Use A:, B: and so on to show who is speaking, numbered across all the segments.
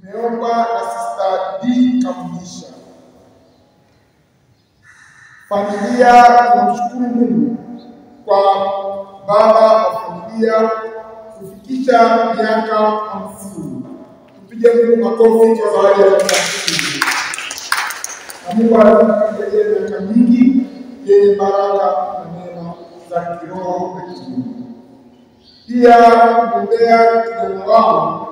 A: Imeomba na Sister D Kamugisha. Familia inamshukuru Mungu kwa baba wa familia kufikisha miaka 50. Tupige Mungu makofi kwa zawadi ya miaka 50. Na Mungu atujalie miaka mingi yenye baraka na neema za kiroho na kimwili. Pia kuombea kijana wao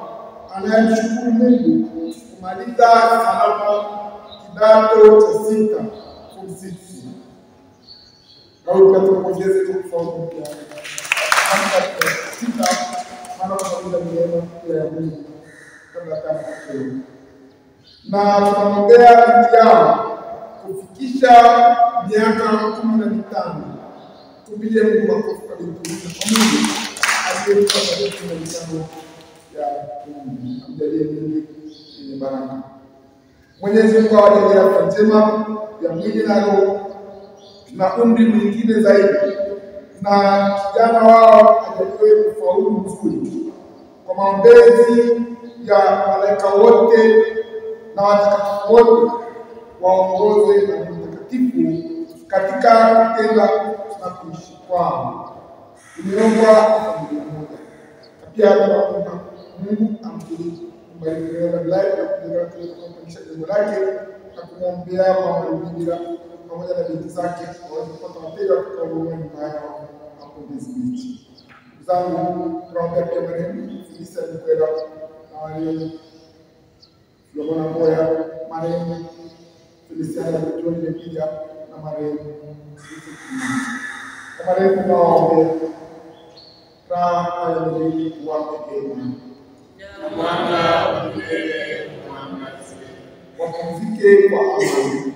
A: anayemshukuru Mungu kumaliza salama kidato cha 6 form 6. Au tukapongeze tukufaulu pia. Maana tunaweza kuelewa ya Mungu kabla kama hiyo. Na tunamwombea binti yao kufikisha miaka 15. Tupige Mungu makofi kwa binti Mungu aliyekuwa katika michango ya Mungu. Amjalie mingi yenye baraka. Mwenyezi Mungu awajalie afya njema ya mwili na roho na umri mwingine zaidi, na kijana wao ajaliwe kufaulu mzuri. Kwa maombezi ya malaika wote na watakatifu wote, waongozwe na Mtakatifu katika kutenda na kuishi kwao. Tumeomba familia moja. Pia tunaomba Mungu ambariki na life na kuendelea jambo lake na kumwombea mama Rubira pamoja na binti zake waweze kupata wateja kutoka nyumba yao hapo Beach. Zangu tunaombea pia marehemu Felisa Mkwela na walio Florona Moya, marehemu Feliciana John Lepia na marehemu waombea raha ya milele wape ema. Wapumzike kwa amani.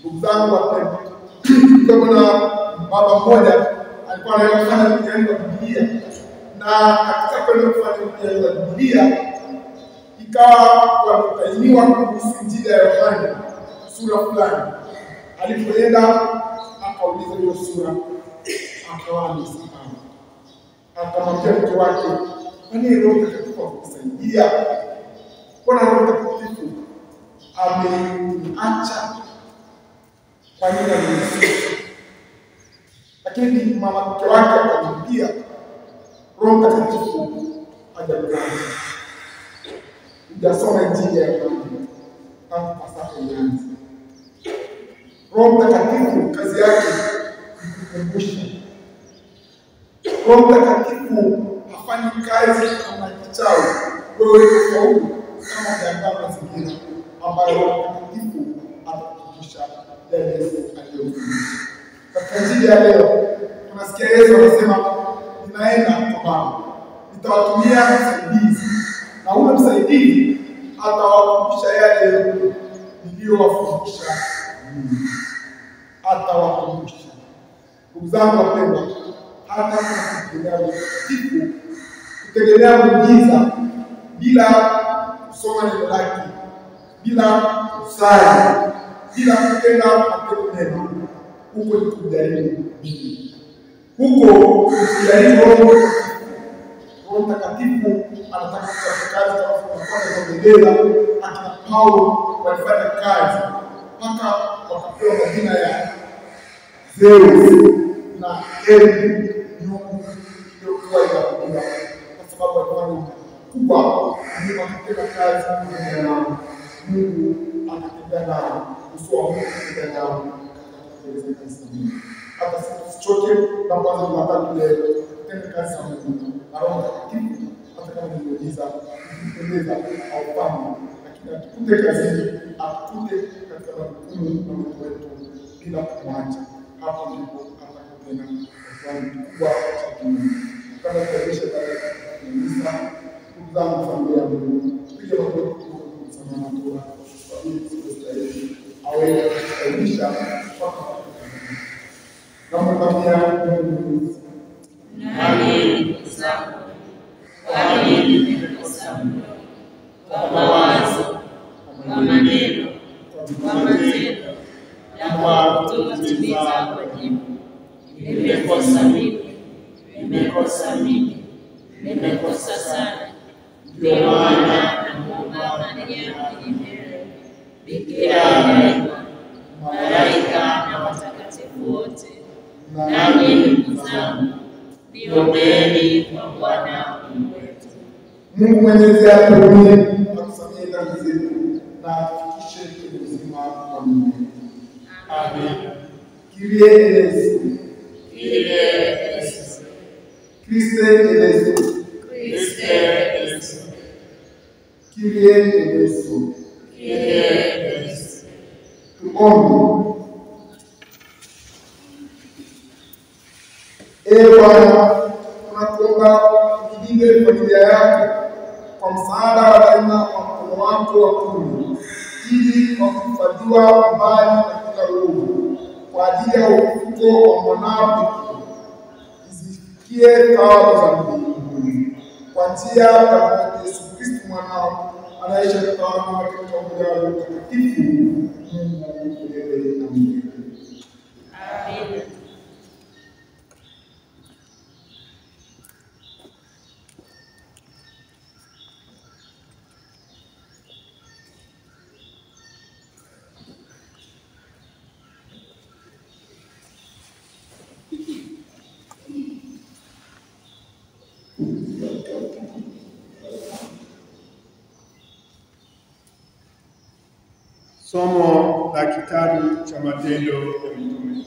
A: Ndugu zangu wapendwa, kuna baba mmoja alikuwa anafanya mtihani wa Biblia, na katika kwenda kufanya mtihani wa Biblia ikawa wametainiwa kuhusu Injili ya Yohana sura fulani. Alipoenda akauliza hiyo sura, akawa amesahau. Akamwambia mke wake, "Kwani Roho Mtakatifu akusaidia? Mbona Roho Mtakatifu ameniacha kwa nini amenisikia?" Lakini mama mke wake akamwambia, "Roho Mtakatifu hajakuacha. Hujasoma Injili ya Yohana tangu sasa uanze. Roho Mtakatifu kazi yake ni kukumbusha. Roho Mtakatifu hafanyi kazi kama kichawi wewe ufaulu kama unaandaa mazingira ambayo Roho Mtakatifu atakukumbusha yale Yesu aliyofundisha." Katika Injili ya leo tunasikia Yesu anasema, "Ninaenda kwa Baba, nitawatumia msaidizi, na huyo msaidizi atawakumbusha yale niliyowafundisha mimi." Atawakumbusha. Ndugu zangu wapendwa, hata kutegemea muujiza bila kusoma neno lake, bila kusali, bila kutenda matendo mema, huko ni kujaribu Mungu. Huko kujaribu Roho Mtakatifu anataka kufanya kazi kama bendera. Akina Paulo walifanya kazi mpaka wakapewa majina ya Zeus na Hermes, Mungu iliyokuwa inakuja kwa sababu walikuwa kubwa. Mungu akatenda kazi na Mungu akatenda nao, uso wa Mungu akatenda nao. Hata sisi tuchoke na kwanza tunataka leo tena kazi ya Mungu. Roho Mtakatifu hata kama ni muujiza kupendeza au fahamu, lakini atukute kazini, atukute katika majukumu na mambo yetu bila kumwacha. Hapo ndipo atakapotenda kazi kubwa cha Mungu. Kama tunaisha kanisa, ndugu zangu familia ya Mungu, tupige magoti sana kwa ili tusitahili awe kuisha mpaka kama tabia Mungu.
B: Nani zangu kwani nimekosa mno, kwa mawazo, kwa maneno, kwa matendo na kwa kutotimiza wajibu. Nimekosa mimi, nimekosa sana. Ndio maana Bikira Maria, malaika na watakatifu wote, nanyi ndugu zangu, niombeeni kwa Bwana Mungu wetu.
A: Mungu Mwenyezi atuhurumie, atusamehe dhambi zetu na atufikishe kwenye uzima wa milele.
B: Amen.
A: Kyrie eleison.
B: Kyrie eleison.
A: Christe eleison.
B: Christe eleison.
A: Kyrie eleison.
B: Kyrie eleison.
A: Tuombe. Ee Bwana, tunakuomba ujilinde familia yako kwa msaada wa daima wa mkono wako wa kuume, ili kwa kuhifadhiwa mbali na kila uovu, kwa ajili ya ufufuko wa mwanao isifikie thawabu za mbinguni, kwa njia ya Yesu Kristo mwanao anaishi katika katika umoja wa Roho Mtakatifu, Mungu milele na milele.
B: Amen.
C: Somo la kitabu cha Matendo ya Mitume.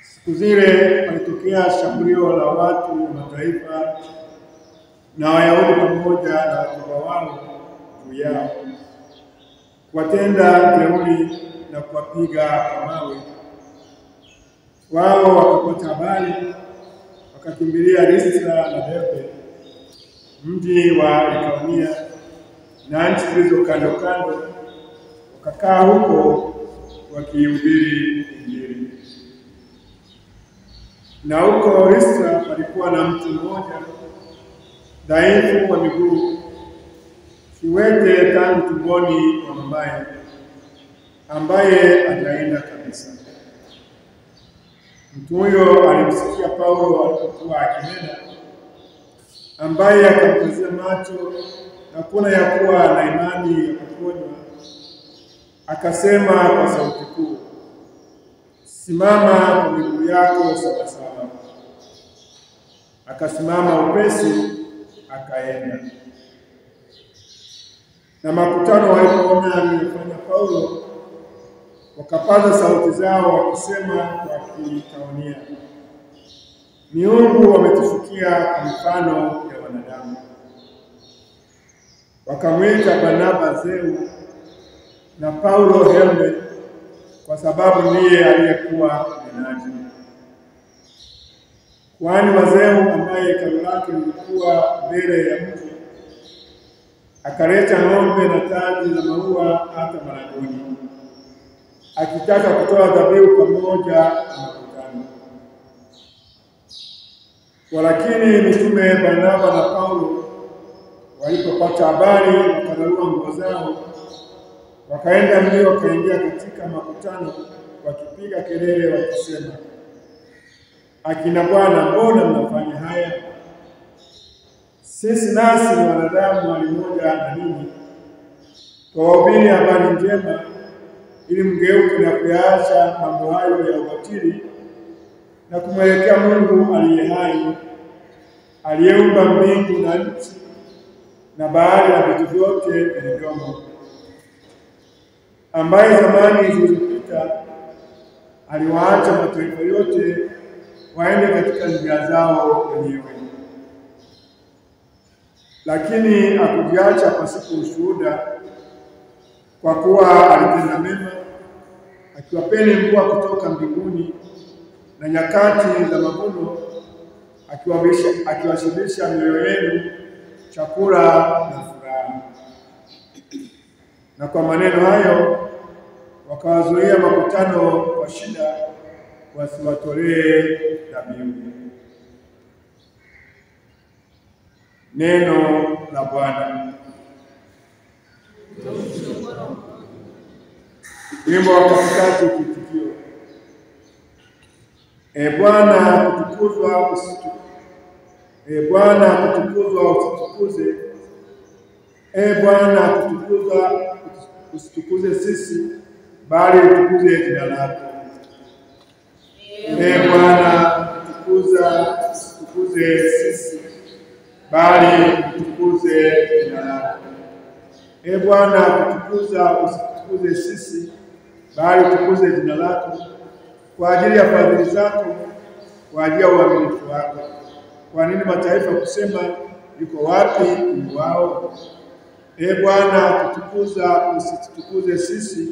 C: Siku zile palitokea shambulio la watu wa mataifa na Wayahudi pamoja na wakubwa wao juu yao, kuwatenda jeuri na kuwapiga kwa mawe. Wao wakapata habari, wakakimbilia Listra na Derbe, mji wa Likaonia na nchi zilizo kando kando, wakakaa huko wakihubiri Injili. Na huko Listra palikuwa na mtu mmoja dhaifu wa miguu, kiwete tangu tumboni mwa mamaye, ambaye hajaenda kabisa. Mtu huyo alimsikia Paulo alipokuwa akinena, ambaye akamkazia macho na kuona ya kuwa na imani ya kuponywa, akasema kwa sauti kuu, simama kwa miguu yako sawasawa. Akasimama upesi, akaenda. Na makutano walipoona aliyofanya Paulo, wakapaza sauti zao wakisema kwa Kikaonia, miungu wametufikia kwa mfano ya wanadamu. Wakamwita Barnaba Zeu na Paulo Herme, kwa sababu ndiye aliyekuwa mnenaji. Kuhani wa Zeu, ambaye hekalu lake lilikuwa mbele ya mji, akaleta ng'ombe na taji za maua hata malangoni, akitaka kutoa dhabihu pamoja na makutano. Walakini mitume Barnaba na Paulo walipopata habari, wakararua nguo zao, wakaenda mbio, wakaingia katika makutano, wakipiga kelele wakisema, akina Bwana, mbona mnafanya haya? Sisi nasi ni wanadamu hali moja na ninyi. Twawahubiri habari njema, ili mgeuke na kuyaacha mambo hayo ya ubatili na kumwelekea Mungu aliye hai, aliyeumba mbingu na nchi na bahari na vitu vyote vilivyomo, ambaye zamani zilizopita aliwaacha mataifa yote waende katika njia zao wenyewe. Lakini hakujiacha pasipo ushuhuda, kwa kuwa alitenda mema, akiwapeni mvua kutoka mbinguni na nyakati za mavuno, akiwashibisha mioyo yenu chakula na furaha. Na kwa maneno hayo wakawazuia makutano kwa shida, wasiwatolee dhabihu. Neno la Bwana. Wimbo wa katikati, kitikio. Bwana kutukuzwa, Bwana kutukuzwa, usitukuze. Bwana, kutukuza usitukuze sisi, bali utukuze jina lako. Bwana, kutukuza usitukuze sisi, bali utukuze jina lako. Bwana, kutukuza usitukuze sisi, bali utukuze jina lako, kwa ajili ya fadhili zako, kwa ajili ya uaminifu wako. Kwa nini mataifa kusema yuko wapi Mungu wao? Bwana, kutukuza usitukuze sisi,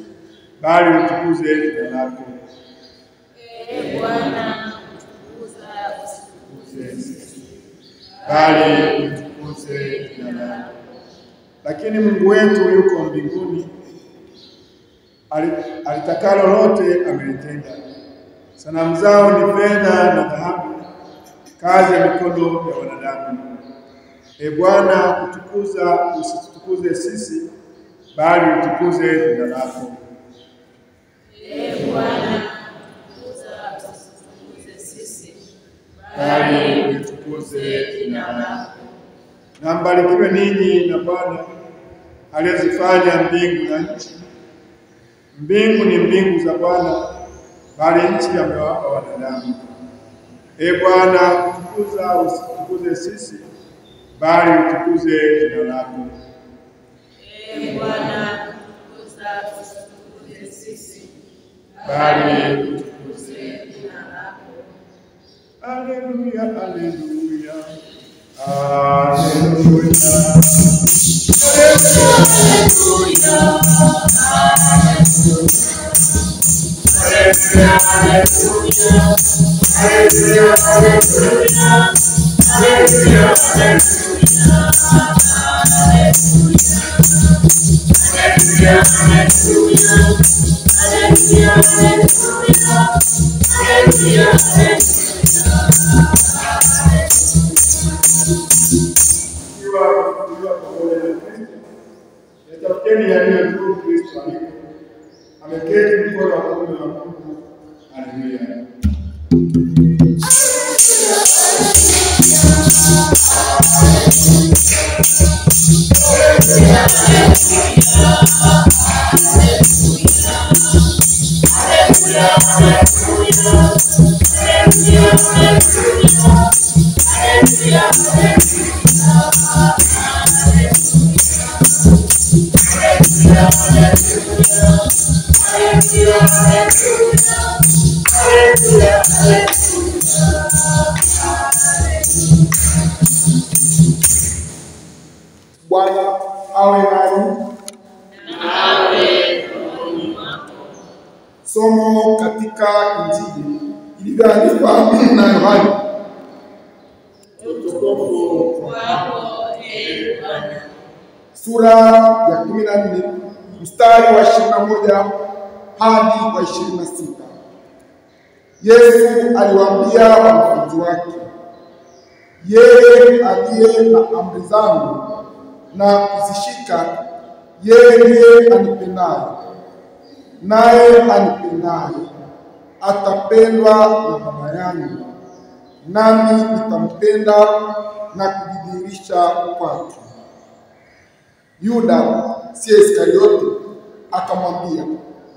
C: bali utukuze jina lako.
B: Bwana, kutukuza usitukuze sisi,
C: bali utukuze jina lako. Lakini Mungu wetu yuko mbinguni, alitakalo lote amelitenda. Sanamu zao ni fedha na dhahabu, kazi ya mikono ya wanadamu. Bwana, kutukuza usitukuze sisi, bali utukuze jina lako.
B: Bwana, kutukuza usitukuze sisi, bali utukuze jina lako.
C: Na mbarikiwe ninyi na Bwana aliyezifanya mbingu na nchi. Mbingu ni mbingu za Bwana, bali nchi amewapa wanadamu. Bwana, kutukuza usitukuze sisi, bali utukuze jina lako.
B: Bwana, kutukuza usitukuze sisi,
C: bali utukuze
B: jina lako.
C: Haleluya, haleluya, haleluya. Tafuteni yaliyo juu Kristo alipo, ameketi mkono wa kuume wa Mungu. Haleluya.
A: Bwana awe nanyi. Somo katika Injili ilivyoandikwa na Yohana.
B: Utukufu kwako, Bwana.
A: Sura ya 14 mstari wa 21 hadi wa 26. Yesu aliwaambia wanafunzi wake, yeye aliye na amri zangu na kuzishika, yeye ndiye anipendaye, naye anipendaye atapendwa na Baba yangu, nami nitampenda na kujidhihirisha kwake. Yuda si Iskariote akamwambia,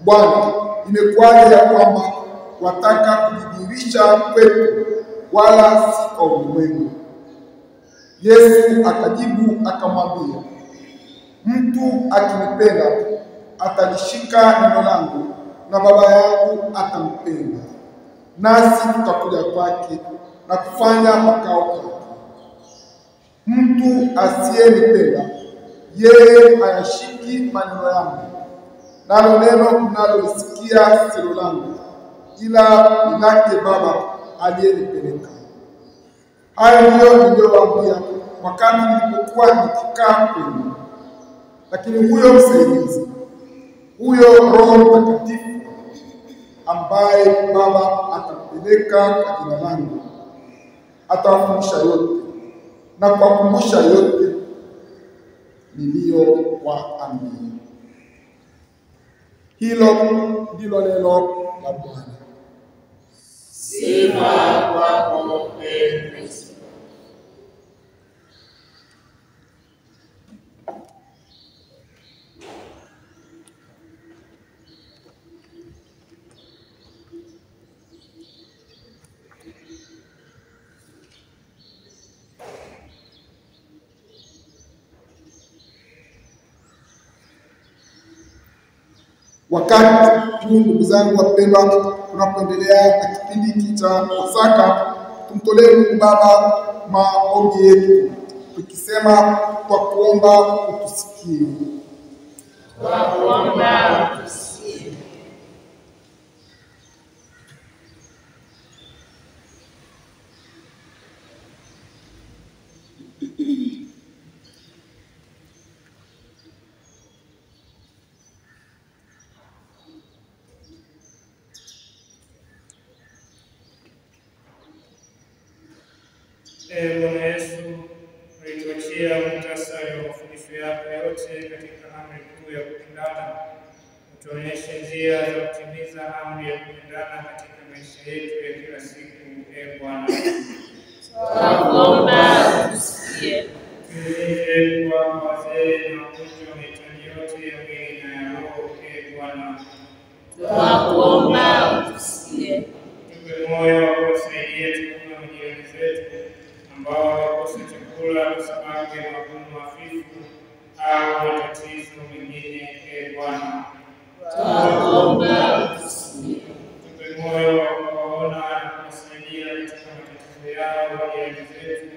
A: Bwana, imekuwaje ya kwamba wataka kujidhihirisha kwetu, wala si kwa ulimwengu? Yesu akajibu akamwambia, mtu akinipenda atalishika neno langu, na Baba yangu atampenda, nasi tutakuja kwake na kufanya makao kwake. Mtu asiyenipenda yeye hayashiki maneno yangu, nalo neno mnalolisikia silo langu, ila ni lake Baba aliyenipeleka. Hayo ndiyo niliyowaambia wakati nilipokuwa nikikaa kwenu. Lakini huyo msaidizi, huyo Roho Mtakatifu ambaye Baba atampeleka kwa jina langu, atawafundisha yote na kuwakumbusha yote niliyowaambia. Hilo ndilo neno la Bwana.
B: Sifa kwako, Kristo.
A: Wakati huu, ndugu zangu wapendwa, tunapoendelea na kipindi hiki cha Pasaka, tumtolee Mungu Baba maombi yetu, tukisema kwa kuomba utusikie.
B: Kwa kuomba utusikie.
D: Bwana Yesu, ulituachia muhtasari wa mafundisho yako yote katika amri kuu ya kupendana. Utuonyeshe njia za kutimiza amri ya kupendana katika maisha yetu ya kila siku. Bwana,
B: Twakuomba utusikie.
D: tueleze kwa wazee na wagonjwa mahitaji yote ya mwili na ya roho. Bwana,
B: Twakuomba utusikie.
D: tupe moyo wa kuwasaidia chakula majirani zetu ambao wamekosa chakula kwa sababu ya magumu hafifu au matatizo mengine. Bwana,
B: Twakuomba utusikie.
D: tupe moyo wa kuwaona na kuwasaidia katika matatizo yao majirani zetu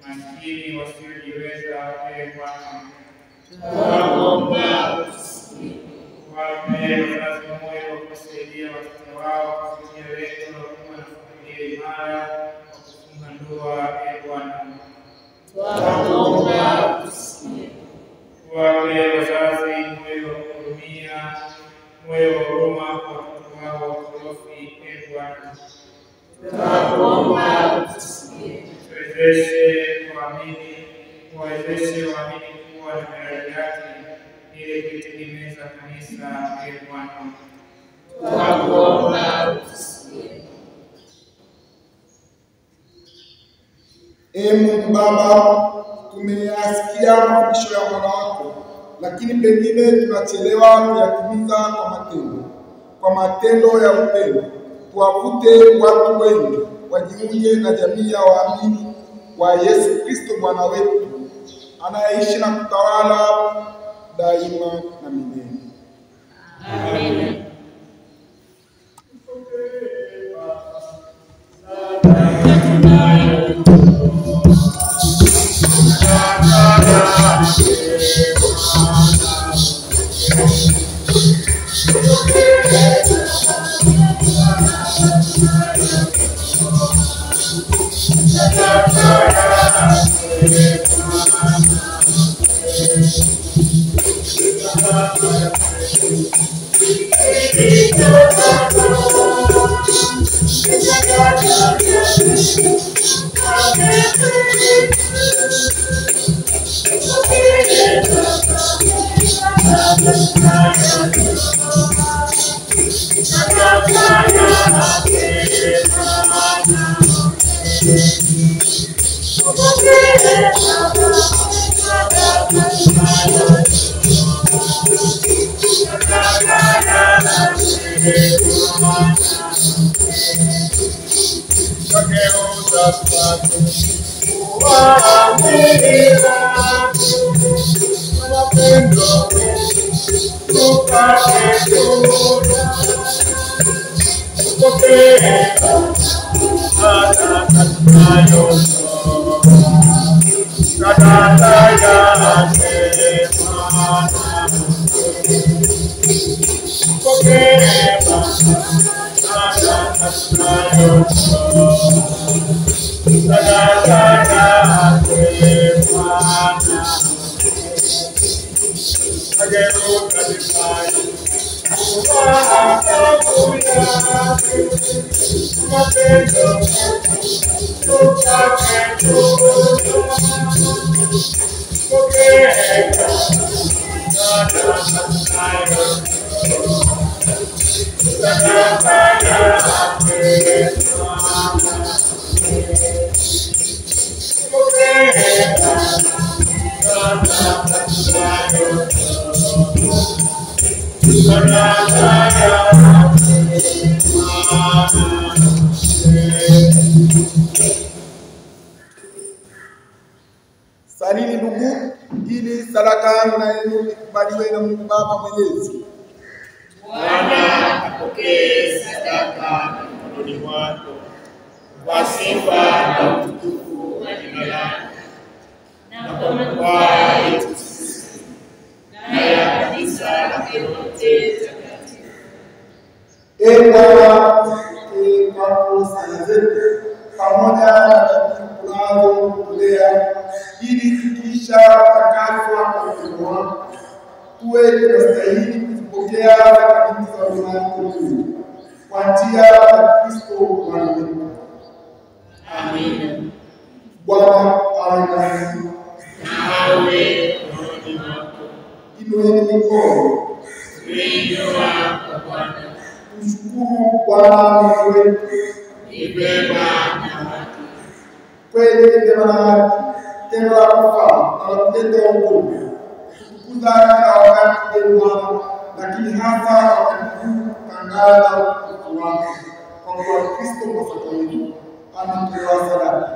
D: maskini wasiojiweza. Bwana,
B: Twakuomba utusikie.
D: wape wazazi moyo wa kuwasaidia watoto wao kufikia lengo la kuwa na familia imara kwa kufunga ndoa. Bwana,
B: Twakuomba utusikie.
D: wape wazazi moyo wa kuhurumia, moyo wa huruma kwa watoto wao wakorofi. Bwana,
B: Twakuomba utusikie.
D: wawezeshe waamini kuwa na miradi yake ili kuitengeneza kanisa. Bwana,
B: Twakuomba utusikie.
A: Mungu Baba, tumeyasikia mafundisho ya mwana wako, lakini pengine tunachelewa kuyatimiza kwa matendo ya upendo. Tuwavute watu wengi wajiunge na jamii ya waamini wa Yesu Kristo Bwana wetu, anayeishi na kutawala daima na milele.
B: Amen.
A: Salini ndugu, ili sadaka yangu na yenu ikubaliwe na Mungu Baba Mwenyezi.
E: Bwana apokee sadaka mikononi mwako kwa sifa na utukufu wa jina lako na kwa manufaa yetu sisi na ya kanisa lake lote takatifu.
A: Ee Bwana, kwako sala zetu pamoja na tunazotolea ili tukisha takaswa kwa upendo wako tuwe tunastahili kuzipokea sakramenti za huruma yako kuu kwa njia ya Kristo Bwana wetu.
E: Amina.
A: Bwana awe nasi.
E: Nawe rohoni mwako.
A: Inueni mikono.
E: Tuinua kwa Bwana.
A: Tushukuru Bwana Mungu wetu.
E: Ni vema na haki.
A: Kweli ni vema na haki, tendo la kufaa na la kuleta wokovu. Tukuza kila wakati Ee Bwana, lakini hasa wakati huu kutangaza utukufu wako kwa kuwa Kristo Mwokozi wetu ametolewa sadaka.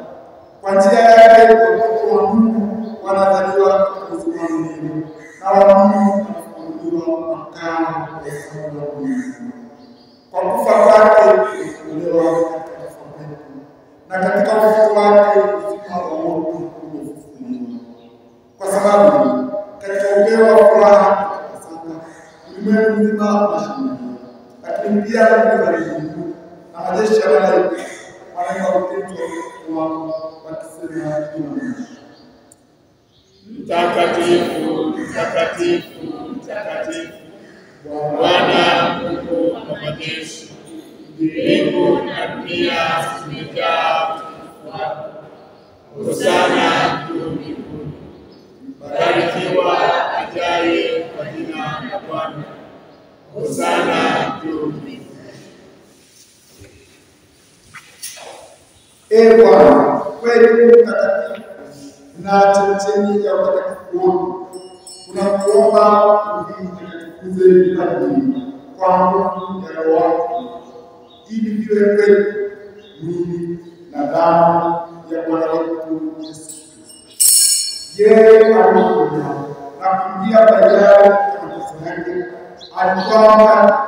A: Kwa njia yake watoto wa Mungu wanazaliwa katika uzima wa milele na wa Mungu wanafunguliwa makao ya hesabu ya Mungu. Kwa kufa kwake tumekombolewa katika kufa kwetu, na katika ufufuo wake uzima wa wote umefufuliwa. Kwa sababu katika upeo wa furaha katika Pasaka ulimwengu mzima unashangilia, lakini pia nguvu za mbingu na majeshi ya malaika wanaimba utenzi wa utukufu wako wakisema bila mwisho:
E: Mtakatifu, mtakatifu, mtakatifu, Bwana Mungu wa majeshi, mbingu na dunia zimejaa utukufu wako. Hosana juu mbinguni. Barikiwa ajaye kwa jina la Bwana. Hosana juu mbinguni.
A: Ee Bwana, kweli mtakatifu na chemchemi ya utakatifu wote, tunakuomba uvitakatifuze vipaji hivi kwa nguvu ya Roho wako, ili viwe kwetu mwili na damu ya Bwana wetu Yesu Kristo. Yeye alikuja na kuingia baadaye katika mateso yake, alikwamba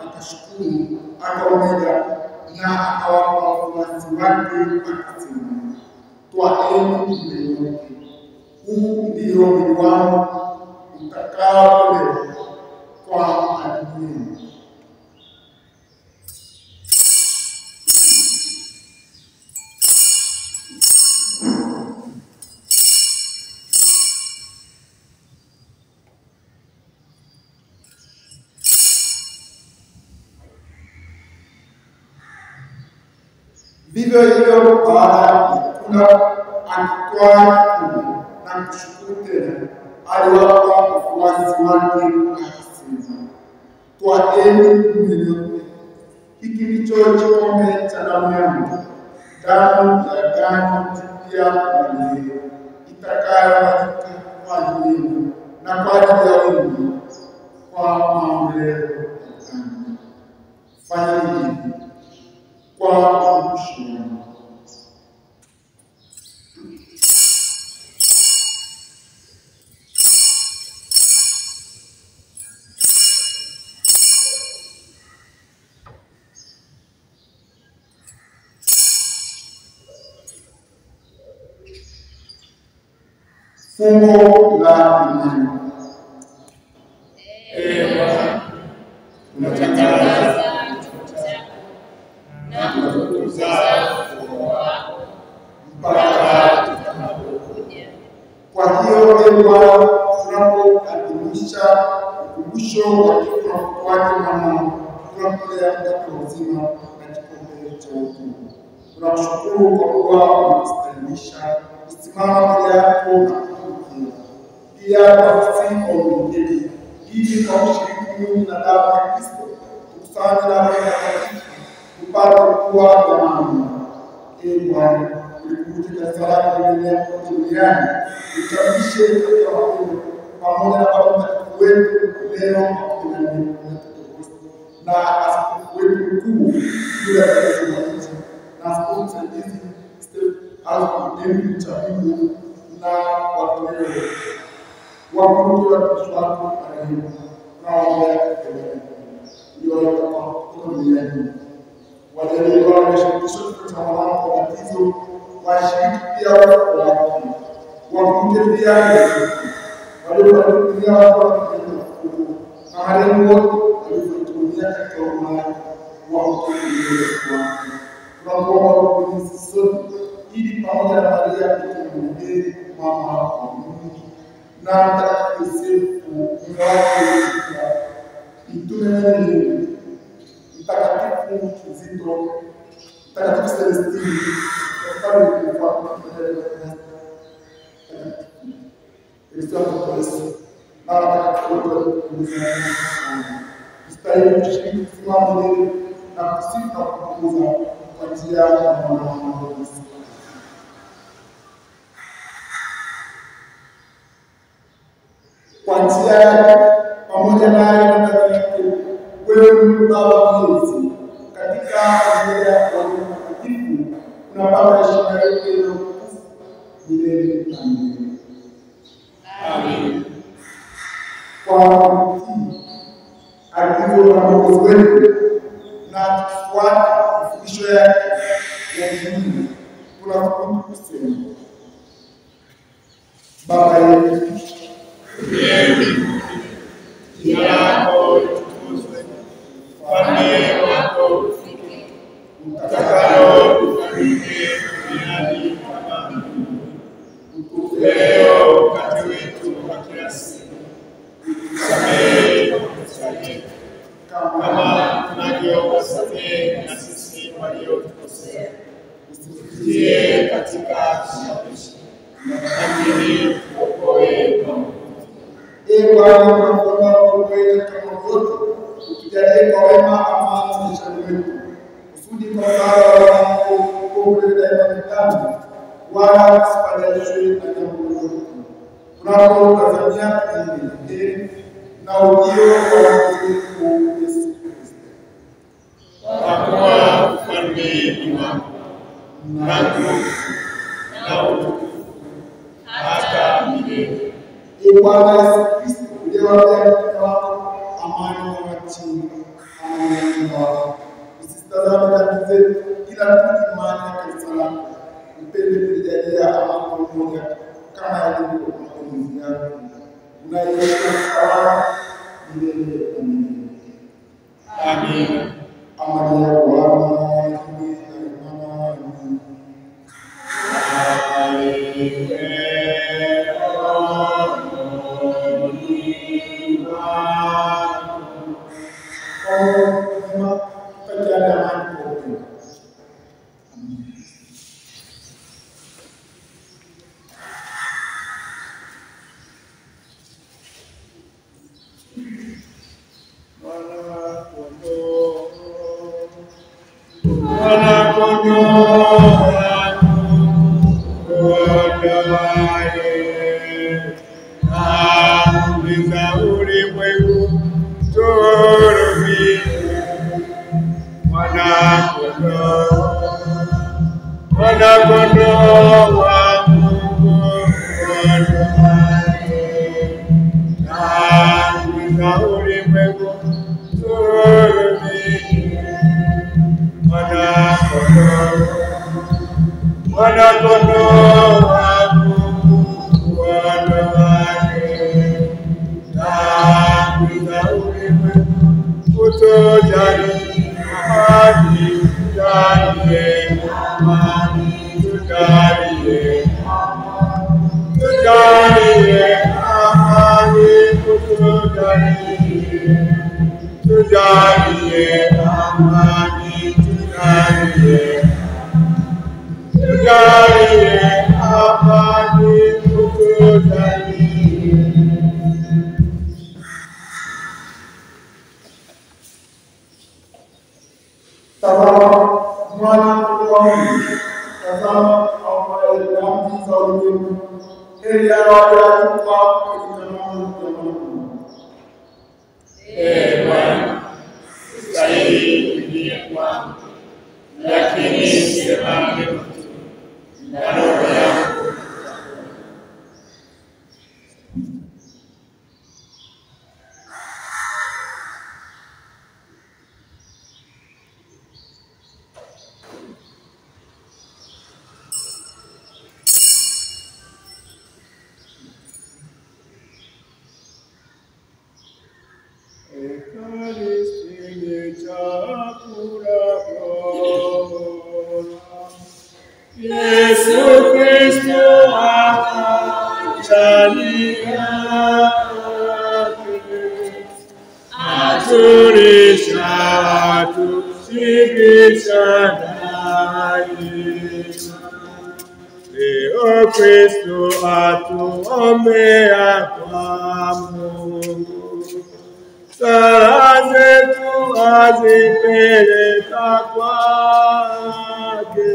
A: akashukuru, akaumega na akawapa wafuasi wake akasema, twaeni mle wote, huu ndio mwili wangu utakaotolewa kwa ajili yenu. Vivyo hivyo baada ya kula akitwaa kikombe na kushukuru tena, aliwapa wafuasi wake akisema, twaeni mnywe wote, hiki ndicho kikombe cha damu yangu, damu ya agano jipya la milele, itakayomwagika kwa ajili yenu na kwa ajili ya wengi kwa maondoleo ya dhambi. Fanyeni hivi kwa ukumbusho wangu. Fungo la imani.
E: Ee Bwana, tunatangaza na kutukuza ufufuo wako mpaka tutakapokuja.
A: Kwa hiyo Ee Bwana, tunapoadhimisha ukumbusho wa kifo na ufufuo wake mwanao, tunakutolea mkate wa uzima na kikombe cha wokovu. Tunakushukuru kwa kuwa umetustahilisha kusimama mbele yako na kutumikia. Pia tunasihi kwa unyenyekevu, ili kwa kushiriki mwili na damu ya Kristo tukusanye na Roho Mtakatifu tupate kuwa jamaa. Ee Bwana, ulikumbuke kanisa lako lililoenea kote duniani, likaribishe katika mapendo pamoja na Baba Mtakatifu wetu Leo pamoja na na askofu wetu mkuu yule atakayekuja na askofu msaidizi Stephen Mchamungu na watu wengine wakumbuke watumishi wako marehemu na waombea katika waliotoa kutoka duniani. Wajalie wao wameshirikishwa kifo cha mwanao kwa ubatizo, washiriki pia wafu wake, wakumbuke pia waliofariki wako wakipenda kufufuka, na marehemu wote waliotumikia katika huruma yako, wakumbuke wake. Tunakuomba utulize sote, ili pamoja na Maria mtume mama wa Mungu na Mtakatifu Yosefu mume wake mtume mwenye Mtakatifu Kizito, Mtakatifu Celestini, Mtakatifu na watakatifu wote tustahili kushiriki kusimama milele na kusifu na kutukuza kwa njia ya mwanao Yesu. Kwa njia yake pamoja naye na ndani yake, wewe Mungu Baba Mwenyezi, katika familia ya Mtakatifu unapata heshima yote na utukufu milele na milele. Amen. Kwa kutii agizo la Mwokozi wetu na kufuata mafundisho yake ya dini, tunakuomba kusema: Baba yetu
E: jina lako litukuzwe, ufalme wako ufike, utakalo lifanyike duniani kama mbinguni. Utupe leo mkate wetu wa kila siku, utusamehe makosa yetu kama tunavyowasamehe na sisi waliotukosea, usitutie katika kishawishi, lakini tuokoe kwa maovu.
A: Ee Bwana, tunakuomba uokoe katika maovu, utujalie kwa wema amani maishani mwetu, kusudi kwa msaada wako uokoe daima milele, wala tusifadhaishwe na jambo lolote. Tunapotazamia heri na ujio wa Mwokozi wetu Yesu Kristo.
E: Kwa kuwa ufalme ni wako na nguvu na utukufu hata milele.
A: Ee Bwana Yesu Kristo, uliyewaambia mitume wako, amani nawachia, amani nawapa. Usitazame dhambi zetu, ila tu imani ya kanisa lako. Upende kulijalia amani pamoja kama yalivyo mapenzi yako, unaishi utawala milele na milele.
E: Amina.
A: Amani ya Bwana iwe na imani.
C: atulisha atushibisha daima. Leo Kristo atuombea kwa Mungu, sala zetu azipeleka kwake,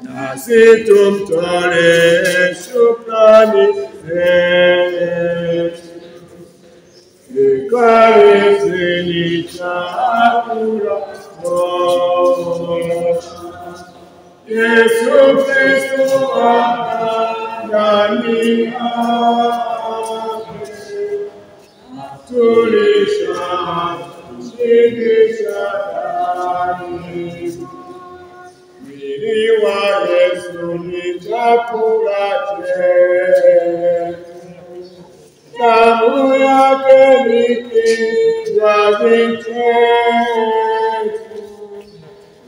C: nasi tumtolee shukrani zetu. Ekaristi ni chakula tosha, Yesu Kristo ndani yake, atulisha atushibisha daima. Mwili wa Yesu ni chakula chetu, damu yake ni kinywaji chetu,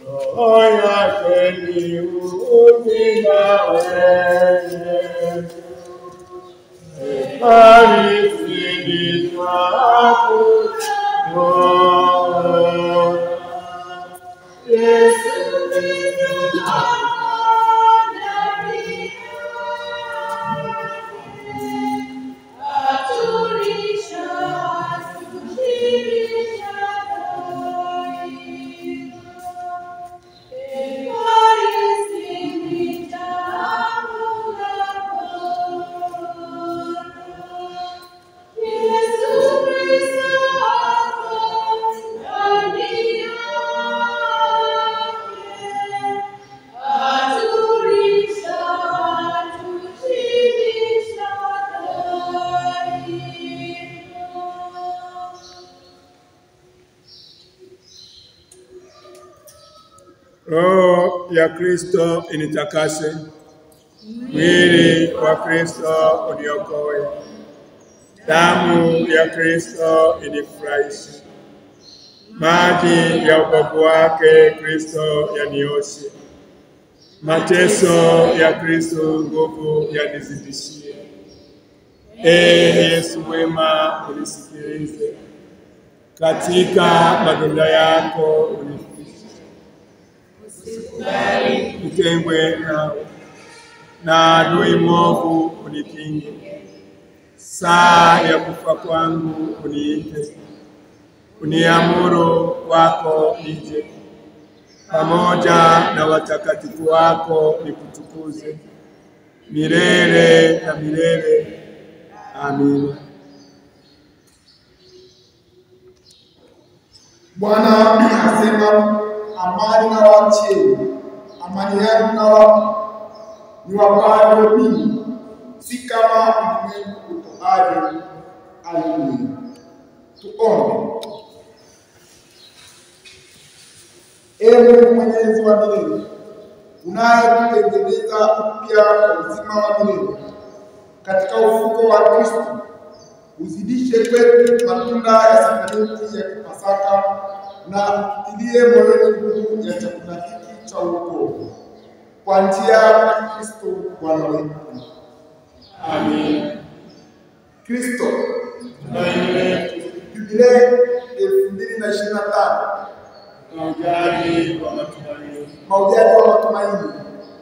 C: roho yake ni uzima wetu. Ekaristi ni chakula, Yesu Roho ya Kristo initakase, mwili wa Kristo uniokoe, damu ya Kristo inifurahishe, maji ya wokovu wake Kristo yanioshe, mateso ya Kristo nguvu yanizidishie. Yesu mwema, unisikilize, katika matunda yako unifikishe. Nitengwe nawe, na adui mwovu unikinge, saa ya kufa kwangu uniite, uniamuru wako nije, pamoja na watakatifu wako nikutukuze, milele na milele. Amina.
A: Bwana asema, amani na waachie, amani yangu na wapa, niwapavyo mimi, si kama ulimwengu utoavyo. Haleluya. Tuombe. Mungu Mwenyezi wa milele, unayetutengeneza upya kwa uzima wa milele katika ufufuko wa Kristo, uzidishe kwetu matunda ya sakramenti ya Pasaka, na utilie moyoni nguvu ya chakula hiki cha wokovu, kwa njia ya Kristo Bwana wetu.
C: Amen.
A: Kristo Jubilei 2025,
C: Mahujaji wa matumaini.
A: Mahujaji wa matumaini.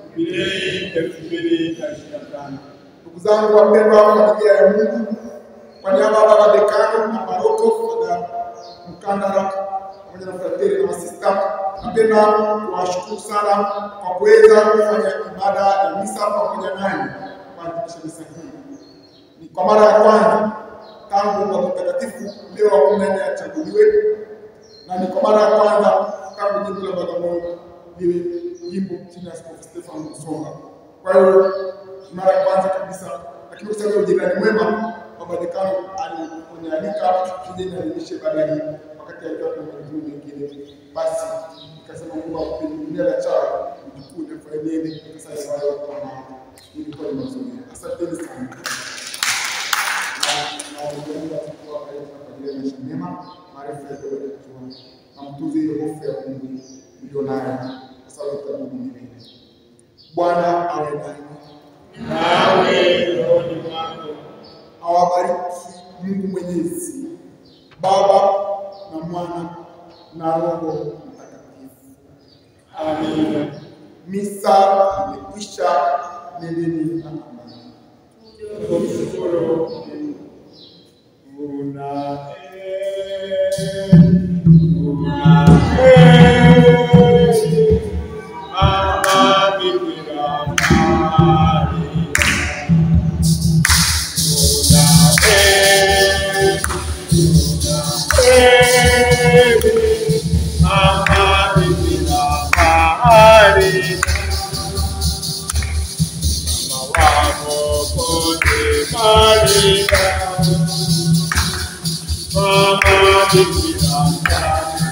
C: Jubilei 2025.
A: Ndugu zangu wapendwa, familia ya Mungu, kwa niaba ya baba dekano na paroko na mkandara pamoja na frateri na masista, napenda kuwashukuru sana kwa kuweza kufanya ibada ya misa pamoja nanyi kuadhimisha misa hii. Ni kwa mara ya kwanza tangu Baba Mtakatifu Leo wa 14 achaguliwe, na ni kwa mara ya kwanza tangu jimbo la Bagamoyo liwe jimbo chini ya Askofu Stefano Musonga. Kwa hiyo mara ya kwanza kabisa, lakini kwa sababu jirani mwema Baba Dekano alinialika tuje niadhimishe ibada hii wakati alikuwa kwa majukumu mengine. Basi nikasema kwamba kupitia la chao mjukuu kwa yeye sasa wale wa mama ilikuwa ni mazuri. Asanteni sana. Na wajumbe kwa ajili ya maisha mema, maarifa ya Baba yetu, na mtuze ile hofu ya Mungu ulionayo kwa sababu ya Mungu milele. Bwana awe nanyi.
C: Nawe rohoni mwako.
A: awabariki Mungu Mwenyezi, Baba na Mwana na Roho Mtakatifu.
C: Amina.
A: Misa imekwisha. Nendeni na amani.
C: Tumshukuru Mungu. Mama Bikira Maria, Mama Bikira Maria, Mama Bikira Maria,